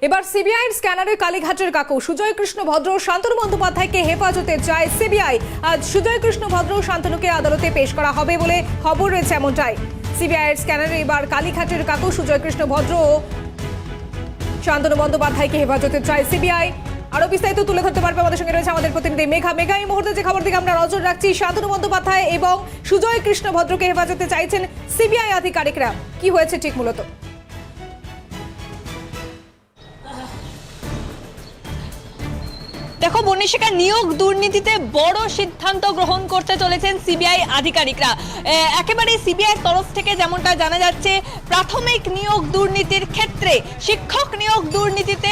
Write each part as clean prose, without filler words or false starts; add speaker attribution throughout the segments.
Speaker 1: এবার সিবিআই এর স্ক্যানারে কালীঘাটের কাকু সুজয় কৃষ্ণ ভদ্র ও শান্তনু বন্দ্যোপাধ্যায়কে হেফাজতে চায় সিবিআই। আজ সুজয় কৃষ্ণ ভদ্র ও শান্তনুকে আদালতে পেশ করা হবে বলে খবর রয়েছে এমনটাই। সিবিআই এর স্ক্যানারে এবার কালীঘাটের কাকু সুজয় কৃষ্ণ ভদ্র ও শান্তনু বন্দ্যোপাধ্যায়কে হেফাজতে চায় সিবিআই। আরো বিস্তারিত তুলে ধরতে পারবে আমাদের সঙ্গে রয়েছে আমাদের প্রতিনিধি মেঘা। এই মুহূর্তে যে খবর দিকে আমরা নজর রাখছি, শান্তনু বন্দ্যোপাধ্যায় এবং সুজয় কৃষ্ণ ভদ্রকে হেফাজতে চাইছেন সিবিআই আধিকারিকরা। কি হয়েছে ঠিক মূলত?
Speaker 2: দেখো বর্ণিশিকা, নিয়োগ দুর্নীতিতে বড় সিদ্ধান্ত গ্রহণ করতে চলেছেন সিবিআই আধিকারিকরা। একেবারে সিবিআই তরফ থেকে যেমনটা জানা যাচ্ছে, প্রাথমিক নিয়োগ দুর্নীতির ক্ষেত্রে শিক্ষক নিয়োগ দুর্নীতিতে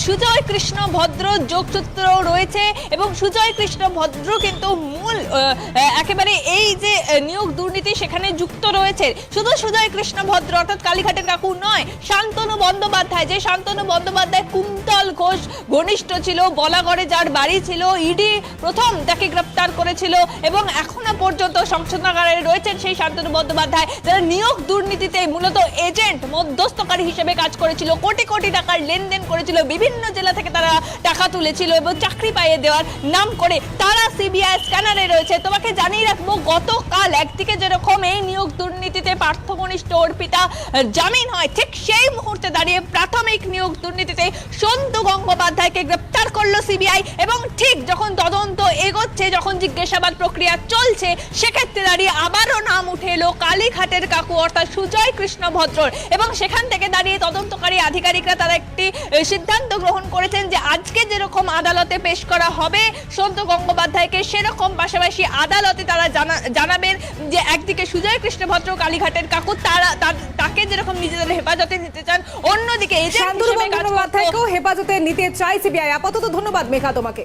Speaker 2: সুজয় কৃষ্ণ ভদ্র যোগসূত্র রয়েছে এবং সুজয় কৃষ্ণ ভদ্র কিন্তু মূল একেবারে এই যে নিয়োগ দুর্নীতি সেখানে যুক্ত রয়েছে। শুধু সুজয় কৃষ্ণ ভদ্র অর্থাৎ কালীঘাটের কাকু নয়, শান্তনু বন্দ্যোপাধ্যায়, যে শান্তনু বন্দ্যোপাধ্যায় কুন্তল ঘোষ ঘনিষ্ঠ ছিল, বলাগড়ে যার বাড়ি ছিল, ইডি প্রথম তাকে গ্রেপ্তার করেছিল এবং এখনো পর্যন্ত সংশোধনাগারে রয়েছেন সেই শান্তনু বন্দ্যোপাধ্যায়, যারা নিয়োগ দুর্নীতিতে মূলত এজেন্ট মধ্যস্থকারী হিসেবে কাজ করেছিল, কোটি কোটি টাকার লেনদেন করেছিল, বিভিন্ন জেলা থেকে তারা টাকা তুলেছিল এবং চাকরি পাইয়ে দেওয়ার নাম করে তারা সিবিআই স্ক্যানারে রয়েছে। তোমাকে জানিয়ে রাখবো, গতকাল একদিকে যেরকম এই নিয়োগ দুর্নীতিতে পার্থ ঘনিষ্ঠ অর্পিতা জামিন হয়, ঠিক সেই মুহূর্তে দাঁড়িয়ে প্রাথমিক নিয়োগ দুর্নীতিতে সন্তু গঙ্গোপাধ্যায়কে গ্রেপ্তার করলো সিবিআই এবং ঠিক যখন তদন্ত এগোচ্ছে, যখন জিজ্ঞাসাবাদ প্রক্রিয়া চলছে, সেক্ষেত্রে দাঁড়িয়ে আবারও নাম উঠে এলো কালীঘাটের কাকু অর্থাৎ সুজয় কৃষ্ণ ভদ্রর এবং সেখান থেকে দাঁড়িয়ে তদন্তকারী আধিকারিকরা তারা একটি সিদ্ধান্ত গ্রহণ করেছেন যে আজকে যেরকম আদালতে পেশ করা হবে সন্তু গঙ্গোপাধ্যায়কে, সেরকম পাশাপাশি আদালতে তারা জানাবেন যে একদিকে সুজয় কৃষ্ণ ভদ্র কালীঘাটের কাকু তাকে যেরকম নিজেদের হেফাজতে নিতে চান, অন্যদিকে
Speaker 1: শান্তনু বন্দ্যোপাধ্যায়কেও হেফাজতে নিতে চায় সিবিআই। আপাতত ধন্যবাদ মেঘা তোমাকে।